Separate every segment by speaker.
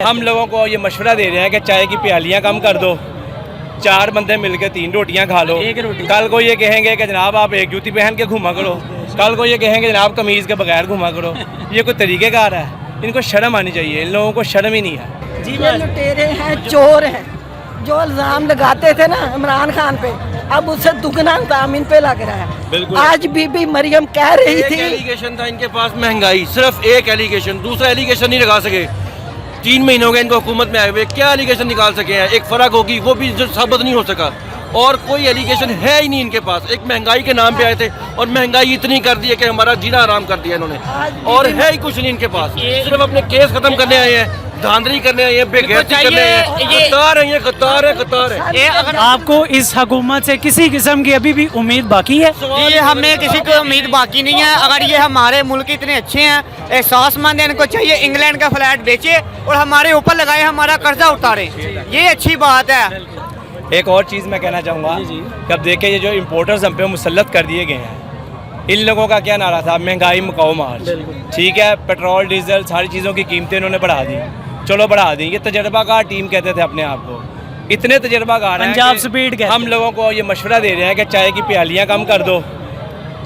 Speaker 1: ہم لوگوں کو یہ مشورہ دے رہے ہیں کہ چائے کی پیالیاں کم کر دو, 4 بندے مل کے 3 روٹیاں کھا لو. کل کو یہ کہیں گے کہ جناب آپ ایک جوتی پہن کے گھوما کرو, کل کو یہ کہیں گے جناب قمیض کے بغیر گھوما کرو. یہ کوئی طریقہ کار ہے؟ ان کو شرم آنی چاہیے, ان لوگوں کو شرم ہی نہیں ہے.
Speaker 2: یہ لٹیرے ہیں, چور ہیں, جو الزام لگاتے تھے نا عمران خان پہ, اب اس سے دگنا الزام ان پہ لگ رہا ہے. آج بی بی مریم کہہ رہی تھی,
Speaker 3: ایک ایلیگیشن تھا ان کے پاس مہنگائی, صرف ایک ایلیگیشن, دوسرا ایلیگیشن نہیں لگا سکے. 3 مہینے ہو گئے ان کو حکومت میں آئے ہوئے, کیا ایلیگیشن نکال سکے ہیں؟ ایک فرق ہوگی, وہ بھی ثابت نہیں ہو سکا, اور کوئی ایلیگیشن ہے ہی نہیں ان کے پاس. ایک مہنگائی کے نام پہ آئے تھے, اور مہنگائی اتنی کر دی ہے کہ ہمارا جینا آرام کر دیا انہوں نے, اور ہے ہی کچھ نہیں ان کے پاس. صرف اپنے کیس ختم کرنے آئے ہیں, دھاندلی کرنے آئے ہیں, بے غیرتی کرنے آئے ہیں. قطار ہے.
Speaker 4: آپ کو اس حکومت سے کسی قسم کی ابھی بھی امید باقی ہے؟
Speaker 5: یہ ہمیں کسی کو امید باقی نہیں ہے. اگر یہ ہمارے ملک اتنے اچھے ہیں, احساس مند ہیں, ان کو چاہیے انگلینڈ کا فلیٹ بیچے اور ہمارے اوپر لگائے, ہمارا قرضہ اتارے. یہ اچھی بات ہے.
Speaker 1: ایک اور چیز میں کہنا چاہوں گا کہ اب دیکھیں یہ جو امپورٹرز ہم پہ مسلط کر دیے گئے ہیں, ان لوگوں کا کیا نعرہ تھا؟ مہنگائی مکاؤ مارچ. ٹھیک ہے, پیٹرول ڈیزل ساری چیزوں کی قیمتیں انہوں نے بڑھا دی, چلو بڑھا دیں. یہ تجربہ کار ٹیم کہتے تھے اپنے آپ کو, اتنے تجربہ کار ہیں.
Speaker 4: پنجاب سپیڈ کے
Speaker 1: ہم لوگوں کو یہ مشورہ دے رہے ہیں کہ چائے کی پیالیاں کم کر دو,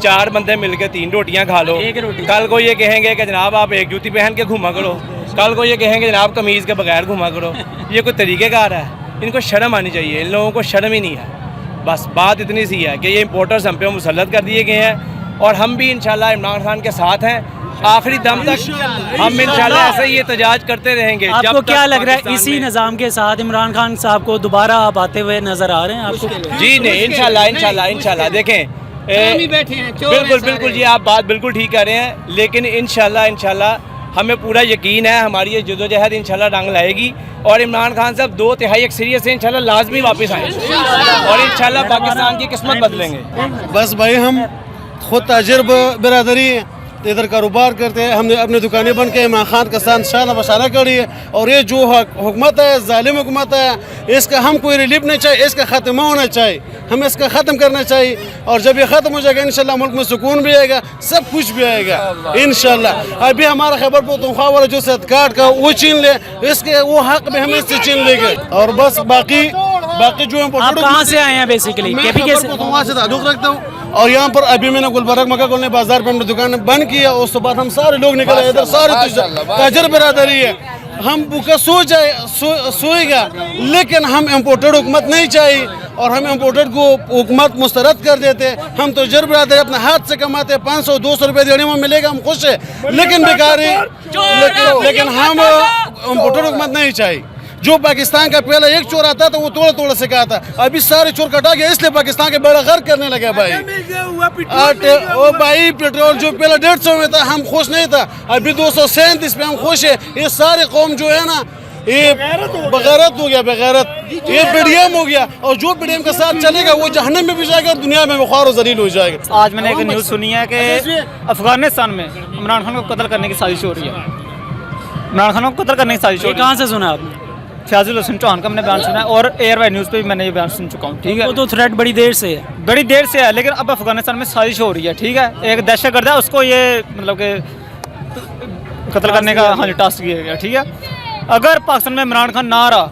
Speaker 1: 4 بندے مل کے 3 روٹیاں کھا لو. کل کو یہ کہیں گے کہ جناب آپ ایک جوتی پہن کے گھوما کرو, کل کو یہ کہیں گے جناب قمیض کے بغیر گھوما کرو. یہ کوئی طریقہ کار ہے؟ ان کو شرم آنی چاہیے, ان لوگوں کو شرم ہی نہیں ہے. بس بات اتنی سی ہے کہ یہ امپورٹرز ہم پہ مسلط کر دیے گئے ہیں, اور ہم بھی انشاءاللہ عمران خان کے ساتھ ہیں آخری دم تک. ہم انشاءاللہ ایسے ہی احتجاج کرتے رہیں گے.
Speaker 4: آپ کو کیا لگ رہا ہے اسی نظام کے ساتھ عمران خان صاحب کو دوبارہ آپ آتے ہوئے نظر آ رہے ہیں آپ کو؟
Speaker 1: جی نہیں, انشاءاللہ دیکھیں بالکل جی, آپ بات بالکل ٹھیک کہہ رہے ہیں, لیکن انشاءاللہ ہمیں پورا یقین ہے ہماری یہ جدوجہد انشاءاللہ رنگ لائے گی, اور عمران خان صاحب 2/3 اکثریت سے انشاءاللہ لازمی واپس آئیں گے, اور انشاءاللہ پاکستان کی قسمت بدلیں گے.
Speaker 6: بس بھائی ہم خود تاجر برادری ہیں, ادھر کاروبار کرتے ہیں, ہم نے اپنی دکانیں بن کے عمران خان کے ساتھ شانہ بشانہ کری ہے. اور یہ جو حکومت ہے, ظالم حکومت ہے, اس کا ہم کوئی ریلیف نہیں چاہیے, اس کا ختمہ ہونا چاہیے, ہمیں اس کا ختم کرنا چاہیے. اور جب یہ ختم ہو جائے گا انشاءاللہ ملک میں سکون بھی آئے گا, سب کچھ بھی آئے گا انشاءاللہ. ابھی ہمارا خیبر پختونخوا والا جو صدقات کا وہ چھین لے, اس کے وہ حق میں ہمیں اس سے چھین لے گئے. اور بس باقی جو
Speaker 4: آپ کہاں سے آئے ہیں بیسیکلی؟
Speaker 6: میں خیبر پختونخوا سے تعلق رکھتا ہوں, اور یہاں پر ابھی میں نے گلبرگ مکہ کالونی بازار پہ اپنی دکان بند کیا. اس کے بعد ہم سارے لوگ نکلے ادھر, سارے تاجر برادری ہے. ہم بھوکا سوئے گا, لیکن ہم امپورٹڈ حکومت نہیں چاہیے, اور ہم امپورٹڈ کو حکومت مسترد کر دیتے. ہم تو تاجر برادری اپنے ہاتھ سے کماتے, 500-200 روپے دینے میں ملے گا, ہم خوش ہیں, لیکن بیکاری, لیکن ہم امپورٹڈ حکومت نہیں چاہیے. جو پاکستان کا پہلا ایک چور آتا تھا وہ توڑ سے کہا تھا, ابھی سارے چور کٹا گیا, اس لیے پاکستان کے بیڑا غرق کرنے لگا. بھائی پیٹرول جو پہلا 150 میں تھا ہم خوش نہیں تھا, ابھی 237 پہ ہم خوش ہیں. یہ سارے قوم جو ہے نا یہ بغیرت ہو گیا, یہ پیڈیم ہو گیا, اور جو پیڈیم کے ساتھ چلے گا وہ جہنم میں بھی جائے گا, دنیا میں خوار و ذلیل ہو جائے گا.
Speaker 5: آج میں نے ایک نیوز سنی ہے کہ افغانستان میں عمران خان کو قتل کرنے کی سازش ہو رہی ہے. عمران خان کو قتل کرنے کی سازش ہو رہی ہے.
Speaker 4: کہاں سے سنا آپ نے؟
Speaker 5: فیاض الحسن چوہان کا میں نے بیان سنا ہے, اور ایئر وائی نیوز پہ بھی میں نے یہ بیان سن چکا ہوں. ٹھیک ہے,
Speaker 4: وہ تو تھریٹ بڑی دیر سے ہے,
Speaker 5: لیکن اب افغانستان میں سازش ہو رہی ہے. ٹھیک ہے, ایک دہشت گرد ہے, اس کو یہ مطلب کہ قتل کرنے کا ٹاسک کیا گیا. ٹھیک ہے, اگر پاکستان میں عمران خان نہ رہا,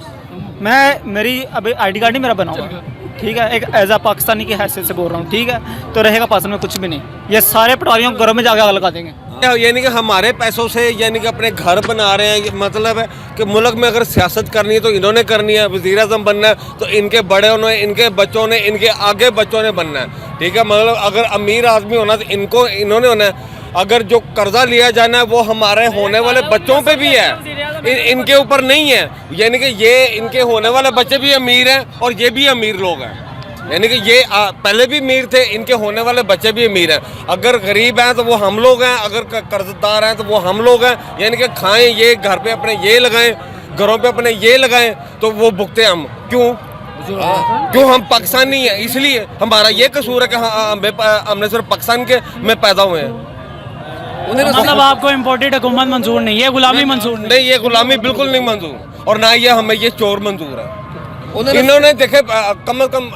Speaker 5: میری ابھی آئی ڈی کارڈ نہیں میرا بنا ہوا, ٹھیک ہے, ایک ایز اے پاکستانی کی حیثیت سے بول رہا ہوں. ٹھیک ہے, تو رہے گا پاکستان میں کچھ بھی نہیں, یہ سارے پٹواریوں کو گھروں میں جا کے آگ لگا دیں گے.
Speaker 3: یعنی کہ ہمارے پیسوں سے یعنی کہ اپنے گھر بنا رہے ہیں. مطلب ہے کہ ملک میں اگر سیاست کرنی ہے تو انہوں نے کرنی ہے, وزیر اعظم بننا ہے تو ان کے بڑوں نے, ان کے بچوں نے, ان کے آگے بچوں نے بننا ہے. ٹھیک ہے, مطلب اگر امیر آدمی ہونا تو انہوں نے ہونا ہے. اگر جو قرضہ لیا جانا ہے وہ ہمارے ہونے والے بچوں پہ بھی ہے, ان کے اوپر نہیں ہے. یعنی کہ یہ ان کے ہونے والے بچے بھی امیر ہیں اور یہ بھی امیر لوگ ہیں. یعنی کہ یہ پہلے بھی امیر تھے, ان کے ہونے والے بچے بھی امیر ہیں. اگر غریب ہیں تو وہ ہم لوگ ہیں, اگر قرض دار ہیں تو وہ ہم لوگ ہیں. یعنی کہ کھائیں یہ, گھر پہ اپنے یہ لگائیں, گھروں پہ اپنے یہ لگائیں, تو وہ بھگتے ہم کیوں ہم پاکستانی ہیں. اس لیے ہمارا یہ قصور ہے کہ ہم نے صرف پاکستان کے میں پیدا ہوئے ہیں.
Speaker 4: مطلب آپ کو امپورٹڈ حکومت منظور نہیں ہے, غلامی منظور
Speaker 3: نہیں, یہ غلامی بالکل نہیں منظور, اور نہ یہ ہمیں یہ چور منظور ہے. انہوں نے دیکھے کم از کم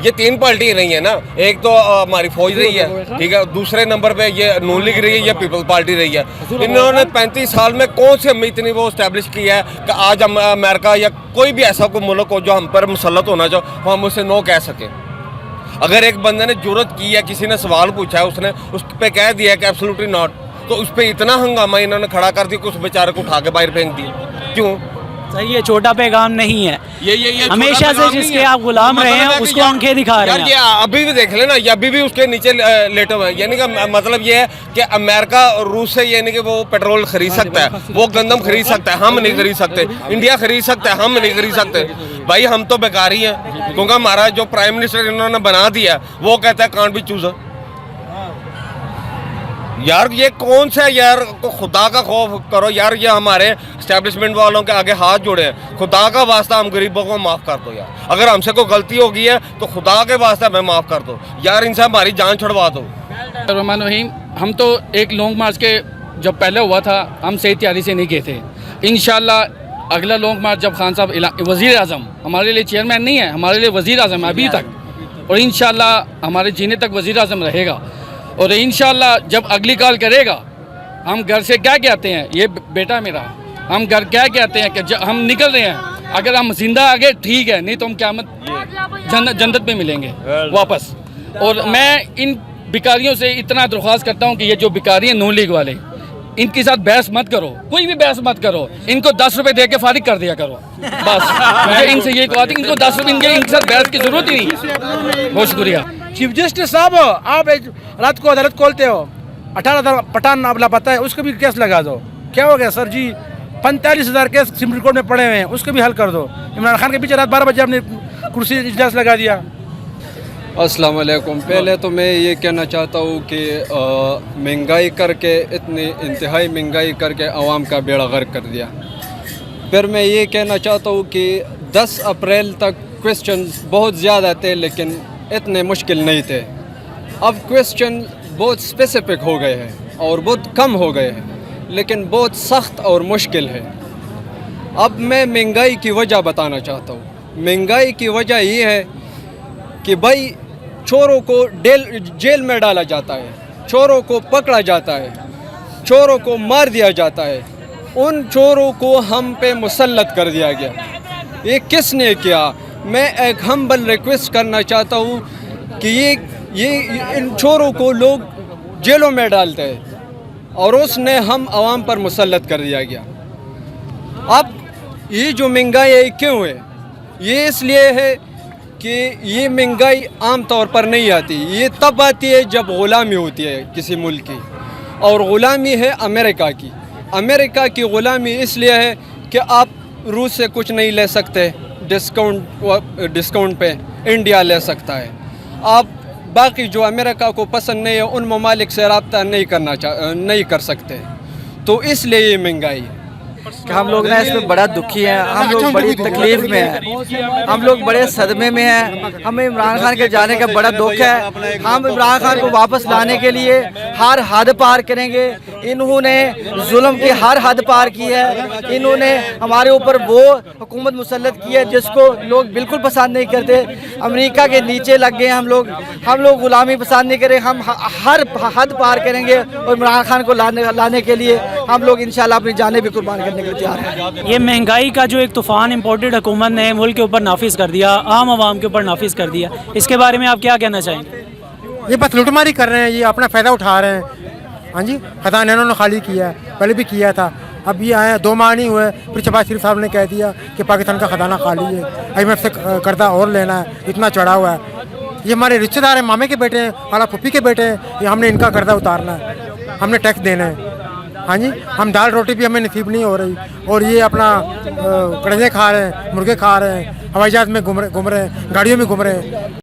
Speaker 3: یہ تین پارٹی رہی ہیں نا, ایک تو ہماری فوج رہی ہے, ٹھیک ہے, دوسرے نمبر پہ یہ نون لیگ رہی ہے, یہ پیپل پارٹی رہی ہے. انہوں نے 35 سال میں کون سی ہمیں اتنی وہ اسٹیبلش کیا ہے کہ آج ہم امریکہ یا کوئی بھی ایسا کوئی ملک ہو جو ہم پر مسلط ہونا چاہو وہ ہم اسے نو کہہ سکیں. اگر ایک بندے نے جرت کی ہے, کسی نے سوال پوچھا ہے, اس نے اس پہ کہہ دیا کہ ایبسلیوٹلی ناٹ, تو اس پہ اتنا ہنگامہ انہوں نے کھڑا کر دیا کہ اس بیچارے کو اٹھا کے باہر پھینک دی. کیوں؟
Speaker 4: صحیح ہے, چھوٹا پیغام نہیں ہے.
Speaker 3: یہ
Speaker 4: ہمیشہ سے جس کے آپ غلام رہے ہیں اس کو آنکھیں دکھا رہے ہیں.
Speaker 3: یہ ابھی بھی دیکھ لینا, یہ ابھی بھی اس کے نیچے لیٹے ہوئے ہیں. یعنی کہ مطلب یہ ہے کہ امریکہ روس سے یعنی کہ وہ پیٹرول خرید سکتا ہے, وہ گندم خرید سکتا ہے, ہم نہیں خرید سکتے. انڈیا خرید سکتا ہے, ہم نہیں خرید سکتے. بھائی ہم تو بیکاری ہیں, کیونکہ ہمارا جو پرائم منسٹر انہوں نے بنا دیا وہ کہتا ہے کانٹ بی چوزر. یار یہ کون سا یار, خدا کا خوف کرو یار. یہ ہمارے اسٹیبلشمنٹ والوں کے آگے ہاتھ جوڑے ہیں, خدا کا واسطہ ہم غریبوں کو معاف کر دو یار. اگر ہم سے کوئی غلطی ہو گئی ہے تو خدا کے واسطہ ہمیں معاف کر دو یار, ان سے ہماری جان چھڑوا دو.
Speaker 7: الرحمن الرحیم. ہم تو ایک لانگ مارچ کے جب پہلے ہوا تھا ہم صحیح تیاری سے نہیں گئے تھے. انشاءاللہ اگلا لانگ مارچ جب خان صاحب وزیر اعظم, ہمارے لیے چیئرمین نہیں ہے, ہمارے لیے وزیر اعظم ابھی تک, اور انشاءاللہ ہمارے جینے تک وزیر اعظم رہے گا. اور انشاءاللہ جب اگلی کال کرے گا ہم گھر سے کیا کہتے ہیں, یہ بیٹا میرا, ہم گھر کیا کہتے ہیں کہ ہم نکل رہے ہیں, اگر ہم زندہ آگے ٹھیک ہے, نہیں تو ہم قیامت جنت میں ملیں گے واپس. اور میں ان بیکاریوں سے اتنا درخواست کرتا ہوں کہ یہ جو بیکاری ہیں نون لیگ والے, ان کے ساتھ بحث مت کرو, کوئی بھی بحث مت کرو. ان کو 10 روپے دے کے فارغ کر دیا کرو بس. مجھے ان سے یہ کہا تھی ان کو 10 روپے, ان کے ساتھ بحث کی ضرورت ہی نہیں. بہت شکریہ.
Speaker 8: چیف جسٹس صاحب, آپ رات کو عدالت کھولتے ہو, 18 پٹھان آپ لاپتہ ہے, اس کو بھی کیس لگا دو. کیا ہو گیا سر جی, 45,000 کیس سپریم کورٹ میں پڑے ہوئے ہیں, اس کو بھی حل کر دو. عمران خان کے پیچھے رات 12 بجے آپ نے کرسی اجلاس لگا دیا.
Speaker 9: السلام علیکم. پہلے تو میں یہ کہنا چاہتا ہوں کہ مہنگائی کر کے, اتنی انتہائی مہنگائی کر کے عوام کا بیڑا غرق کر دیا. پھر میں یہ کہنا چاہتا ہوں کہ 10 اپریل تک کویسچنز بہت زیادہ تھے لیکن اتنے مشکل نہیں تھے. اب کویسچن بہت اسپیسیفک ہو گئے ہیں اور بہت کم ہو گئے ہیں لیکن بہت سخت اور مشکل ہے. اب میں مہنگائی کی وجہ بتانا چاہتا ہوں. مہنگائی کی وجہ یہ ہے کہ بھائی چوروں کو جیل میں ڈالا جاتا ہے, چوروں کو پکڑا جاتا ہے, چوروں کو مار دیا جاتا ہے. ان چوروں کو ہم پہ مسلط کر دیا گیا. یہ کس نے کیا؟ میں ایک ہمبل ریکویسٹ کرنا چاہتا ہوں کہ یہ ان چوروں کو لوگ جیلوں میں ڈالتے ہیں اور اس نے ہم عوام پر مسلط کر دیا گیا. اب یہ جو مہنگائی ہے کیوں ہے؟ یہ اس لیے ہے کہ یہ مہنگائی عام طور پر نہیں آتی, یہ تب آتی ہے جب غلامی ہوتی ہے کسی ملک کی, اور غلامی ہے امریکہ کی. امریکہ کی غلامی اس لیے ہے کہ آپ روس سے کچھ نہیں لے سکتے ڈسکاؤنٹ پہ, انڈیا لے سکتا ہے. آپ باقی جو امریکہ کو پسند نہیں ہے ان ممالک سے رابطہ نہیں کر سکتے. تو اس لیے یہ مہنگائی ہے.
Speaker 10: کہ ہم لوگ نا اس میں بڑا دکھی ہیں, ہم لوگ بڑی تکلیف میں ہیں, ہم لوگ بڑے صدمے میں ہیں. ہمیں عمران خان کے جانے کا بڑا دکھ ہے. ہم عمران خان کو واپس لانے کے لیے ہر حد پار کریں گے. انہوں نے ظلم کی ہر حد پار کی ہے. انہوں نے ہمارے اوپر وہ حکومت مسلط کی ہے جس کو لوگ بالکل پسند نہیں کرتے. امریکہ کے نیچے لگ گئے ہم لوگ غلامی پسند نہیں کریں. ہم ہر حد پار کریں گے اور عمران خان کو لانے کے لیے ہم لوگ انشاءاللہ اپنی جانیں بھی قربان کرنے کے لیے تیار ہیں.
Speaker 4: یہ مہنگائی کا جو ایک طوفان امپورٹڈ حکومت نے ملک کے اوپر نافذ کر دیا, عام عوام کے اوپر نافذ کر دیا, اس کے بارے میں آپ کیا کہنا چاہیں گے؟
Speaker 8: یہ بس لوٹ ماری کر رہے ہیں, یہ اپنا فائدہ اٹھا رہے ہیں. ہاں جی, خزانہ انہوں نے خالی کیا ہے, پہلے بھی کیا تھا, اب یہ آئے 2 ماہ نہیں ہوئے پھر شہباز شریف صاحب نے کہہ دیا کہ پاکستان کا خزانہ خالی ہے, IMF سے قرضہ اور لینا ہے, اتنا چڑھا ہوا ہے. یہ ہمارے رشتہ دار ہیں, مامے کے بیٹے ہیں, خالہ پھوپھی کے بیٹے ہیں, یہ ہم نے ان کا قرضہ اتارنا ہے, ہم نے ٹیکس دینا ہے. ہاں جی, ہم دال روٹی بھی ہمیں نصیب نہیں ہو رہی, اور یہ اپنا کڑھے کھا رہے ہیں, مرغے کھا رہے ہیں, ہوائی جہاز میں گھوم رہے ہیں, گاڑیوں میں گھوم رہے ہیں.